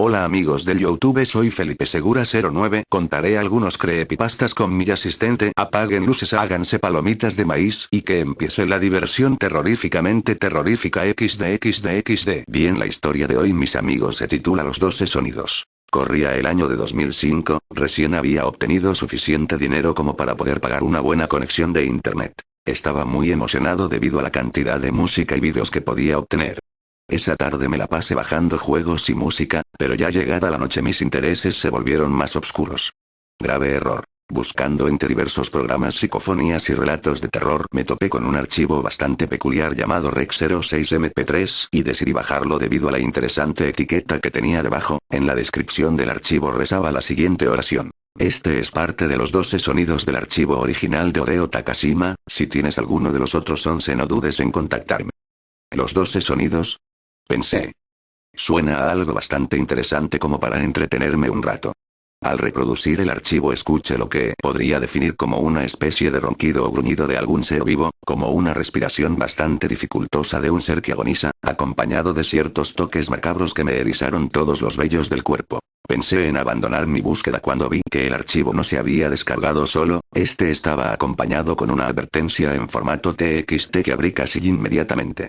Hola amigos del YouTube, soy Felipe Segura 09, contaré algunos creepypastas con mi asistente. Apaguen luces, háganse palomitas de maíz y que empiece la diversión terroríficamente terrorífica XD. Bien, la historia de hoy, mis amigos, se titula Los 12 sonidos. Corría el año de 2005, recién había obtenido suficiente dinero como para poder pagar una buena conexión de internet. Estaba muy emocionado debido a la cantidad de música y vídeos que podía obtener. Esa tarde me la pasé bajando juegos y música, pero ya llegada la noche mis intereses se volvieron más oscuros. Grave error. Buscando entre diversos programas, psicofonías y relatos de terror, me topé con un archivo bastante peculiar llamado Rec06MP3, y decidí bajarlo debido a la interesante etiqueta que tenía debajo. En la descripción del archivo rezaba la siguiente oración: este es parte de los 12 sonidos del archivo original de Hideo Takashima. Si tienes alguno de los otros 11, no dudes en contactarme. ¿Los 12 sonidos? Pensé. Suena a algo bastante interesante como para entretenerme un rato. Al reproducir el archivo escuché lo que podría definir como una especie de ronquido o gruñido de algún ser vivo, como una respiración bastante dificultosa de un ser que agoniza, acompañado de ciertos toques macabros que me erizaron todos los vellos del cuerpo. Pensé en abandonar mi búsqueda cuando vi que el archivo no se había descargado solo, este estaba acompañado con una advertencia en formato TXT que abrí casi inmediatamente.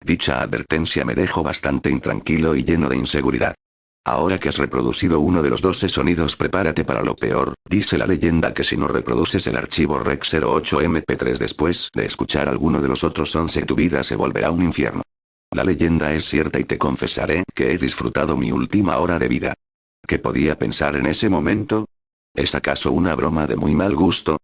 Dicha advertencia me dejó bastante intranquilo y lleno de inseguridad. Ahora que has reproducido uno de los 12 sonidos, prepárate para lo peor. Dice la leyenda que si no reproduces el archivo Rec08MP3 después de escuchar alguno de los otros 11, tu vida se volverá un infierno. La leyenda es cierta y te confesaré que he disfrutado mi última hora de vida. ¿Qué podía pensar en ese momento? ¿Es acaso una broma de muy mal gusto?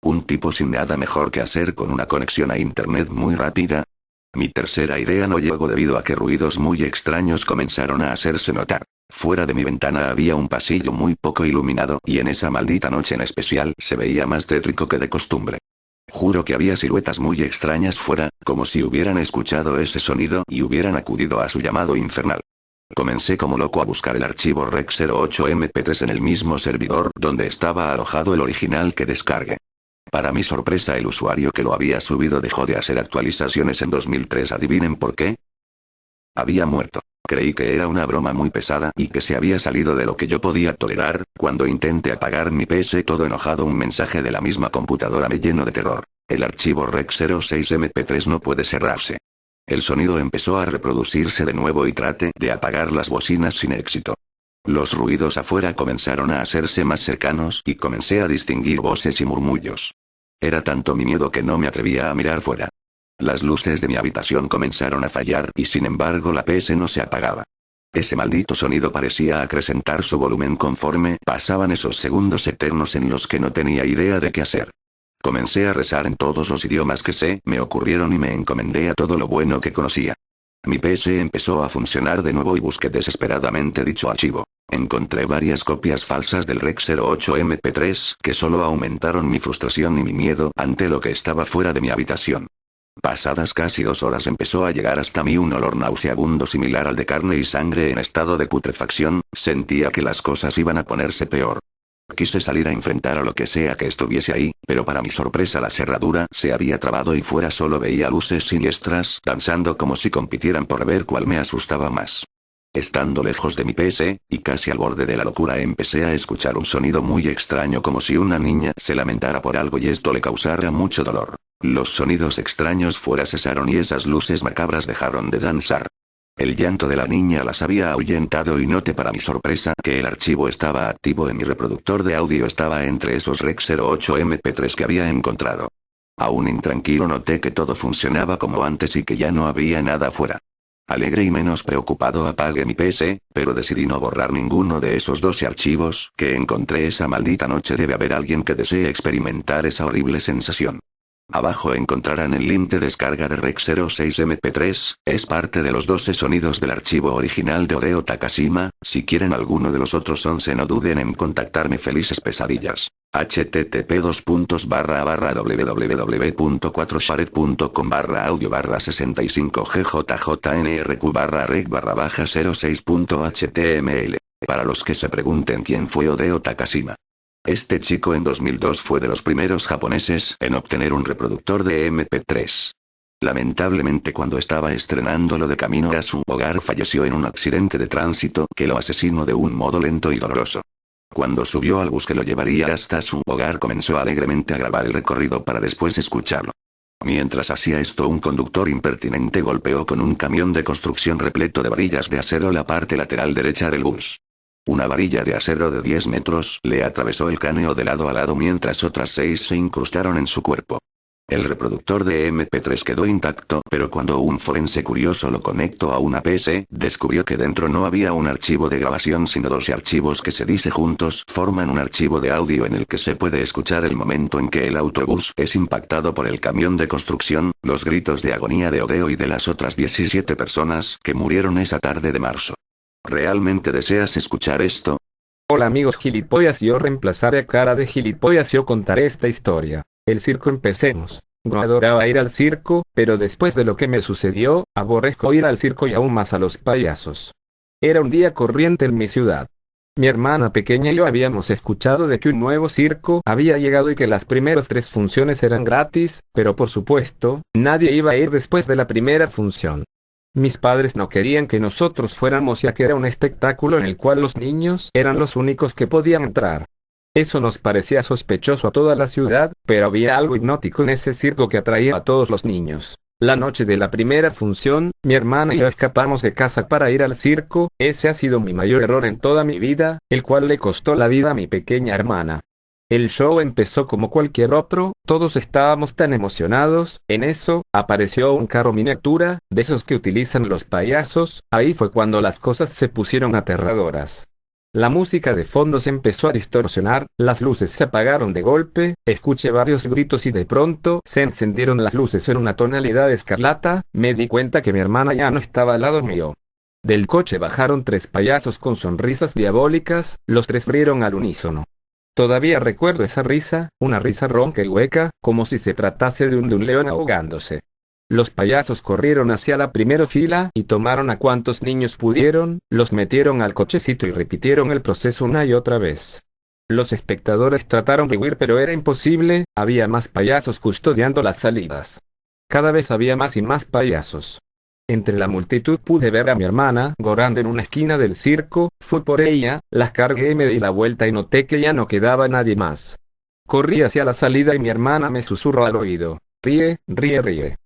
¿Un tipo sin nada mejor que hacer con una conexión a internet muy rápida? Mi tercera idea no llegó debido a que ruidos muy extraños comenzaron a hacerse notar. Fuera de mi ventana había un pasillo muy poco iluminado, y en esa maldita noche en especial se veía más tétrico que de costumbre. Juro que había siluetas muy extrañas fuera, como si hubieran escuchado ese sonido y hubieran acudido a su llamado infernal. Comencé como loco a buscar el archivo Rec08MP3 en el mismo servidor donde estaba alojado el original que descargué. Para mi sorpresa, el usuario que lo había subido dejó de hacer actualizaciones en 2003. ¿Adivinen por qué? Había muerto. Creí que era una broma muy pesada y que se había salido de lo que yo podía tolerar. Cuando intenté apagar mi PC todo enojado, un mensaje de la misma computadora me llenó de terror. El archivo Rec06MP3 no puede cerrarse. El sonido empezó a reproducirse de nuevo y traté de apagar las bocinas sin éxito. Los ruidos afuera comenzaron a hacerse más cercanos y comencé a distinguir voces y murmullos. Era tanto mi miedo que no me atrevía a mirar fuera. Las luces de mi habitación comenzaron a fallar y sin embargo la PS no se apagaba. Ese maldito sonido parecía acrecentar su volumen conforme pasaban esos segundos eternos en los que no tenía idea de qué hacer. Comencé a rezar en todos los idiomas que se me ocurrieron y me encomendé a todo lo bueno que conocía. Mi PC empezó a funcionar de nuevo y busqué desesperadamente dicho archivo. Encontré varias copias falsas del Rec08MP3 que solo aumentaron mi frustración y mi miedo ante lo que estaba fuera de mi habitación. Pasadas casi 2 horas empezó a llegar hasta mí un olor nauseabundo similar al de carne y sangre en estado de putrefacción. Sentía que las cosas iban a ponerse peor. Quise salir a enfrentar a lo que sea que estuviese ahí, pero para mi sorpresa la cerradura se había trabado y fuera solo veía luces siniestras danzando como si compitieran por ver cuál me asustaba más. Estando lejos de mi PC, y casi al borde de la locura, empecé a escuchar un sonido muy extraño como si una niña se lamentara por algo y esto le causara mucho dolor. Los sonidos extraños fuera cesaron y esas luces macabras dejaron de danzar. El llanto de la niña las había ahuyentado y noté para mi sorpresa que el archivo estaba activo en mi reproductor de audio, estaba entre esos Rec08MP3 que había encontrado. Aún intranquilo noté que todo funcionaba como antes y que ya no había nada fuera. Alegre y menos preocupado apagué mi PC, pero decidí no borrar ninguno de esos 12 archivos que encontré esa maldita noche. Debe haber alguien que desee experimentar esa horrible sensación. Abajo encontrarán el link de descarga de Rec06MP3, es parte de los 12 sonidos del archivo original de Hideo Takashima. Si quieren alguno de los otros 11 no duden en contactarme. Felices pesadillas. http://www.4shared.com/audio/65gjjnrq/rec/06.html. Para los que se pregunten quién fue Hideo Takashima. Este chico en 2002 fue de los primeros japoneses en obtener un reproductor de MP3. Lamentablemente cuando estaba estrenándolo de camino a su hogar falleció en un accidente de tránsito que lo asesinó de un modo lento y doloroso. Cuando subió al bus que lo llevaría hasta su hogar comenzó alegremente a grabar el recorrido para después escucharlo. Mientras hacía esto un conductor impertinente golpeó con un camión de construcción repleto de varillas de acero la parte lateral derecha del bus. Una varilla de acero de 10 metros le atravesó el cráneo de lado a lado mientras otras 6 se incrustaron en su cuerpo. El reproductor de MP3 quedó intacto, pero cuando un forense curioso lo conectó a una PC, descubrió que dentro no había un archivo de grabación sino 2 archivos que se dice juntos forman un archivo de audio en el que se puede escuchar el momento en que el autobús es impactado por el camión de construcción, los gritos de agonía de Odeo y de las otras 17 personas que murieron esa tarde de marzo. ¿Realmente deseas escuchar esto? Hola amigos gilipollas, yo reemplazaré a cara de gilipollas y yo contaré esta historia. El circo, empecemos. No adoraba ir al circo, pero después de lo que me sucedió, aborrezco ir al circo y aún más a los payasos. Era un día corriente en mi ciudad. Mi hermana pequeña y yo habíamos escuchado de que un nuevo circo había llegado y que las primeras 3 funciones eran gratis, pero por supuesto, nadie iba a ir después de la primera función. Mis padres no querían que nosotros fuéramos ya que era un espectáculo en el cual los niños eran los únicos que podían entrar. Eso nos parecía sospechoso a toda la ciudad, pero había algo hipnótico en ese circo que atraía a todos los niños. La noche de la primera función, mi hermana y yo escapamos de casa para ir al circo. Ese ha sido mi mayor error en toda mi vida, el cual le costó la vida a mi pequeña hermana. El show empezó como cualquier otro, todos estábamos tan emocionados. En eso, apareció un carro miniatura, de esos que utilizan los payasos. Ahí fue cuando las cosas se pusieron aterradoras. La música de fondo se empezó a distorsionar, las luces se apagaron de golpe, escuché varios gritos y de pronto se encendieron las luces en una tonalidad escarlata. Me di cuenta que mi hermana ya no estaba al lado mío. Del coche bajaron 3 payasos con sonrisas diabólicas, los 3 rieron al unísono. Todavía recuerdo esa risa, una risa ronca y hueca, como si se tratase de un león ahogándose. Los payasos corrieron hacia la primera fila y tomaron a cuantos niños pudieron, los metieron al cochecito y repitieron el proceso una y otra vez. Los espectadores trataron de huir pero era imposible, había más payasos custodiando las salidas. Cada vez había más y más payasos. Entre la multitud pude ver a mi hermana llorando en una esquina del circo. Fui por ella, las cargué y me di la vuelta y noté que ya no quedaba nadie más. Corrí hacia la salida y mi hermana me susurró al oído: ríe, ríe, ríe.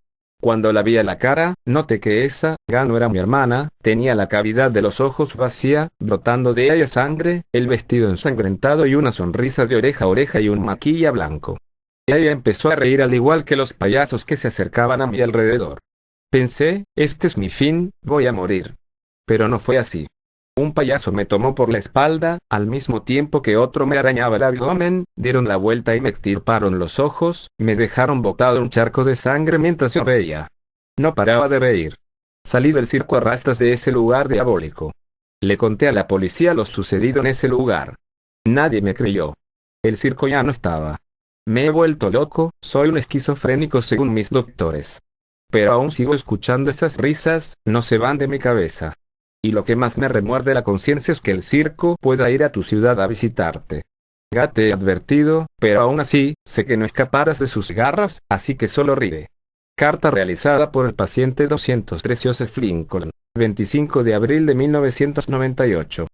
Cuando la vi a la cara, noté que esa no era mi hermana, tenía la cavidad de los ojos vacía, brotando de ella sangre, el vestido ensangrentado y una sonrisa de oreja a oreja y un maquilla blanco. Ella empezó a reír al igual que los payasos que se acercaban a mi alrededor. Pensé, este es mi fin, voy a morir. Pero no fue así. Un payaso me tomó por la espalda, al mismo tiempo que otro me arañaba el abdomen, dieron la vuelta y me extirparon los ojos, me dejaron botado un charco de sangre mientras yo reía. No paraba de reír. Salí del circo a rastras de ese lugar diabólico. Le conté a la policía lo sucedido en ese lugar. Nadie me creyó. El circo ya no estaba. Me he vuelto loco, soy un esquizofrénico según mis doctores. Pero aún sigo escuchando esas risas, no se van de mi cabeza. Y lo que más me remuerde la conciencia es que el circo pueda ir a tu ciudad a visitarte. Ya te he advertido, pero aún así, sé que no escaparás de sus garras, así que solo ríe. Carta realizada por el paciente 203 Joseph Lincoln, 25 de abril de 1998.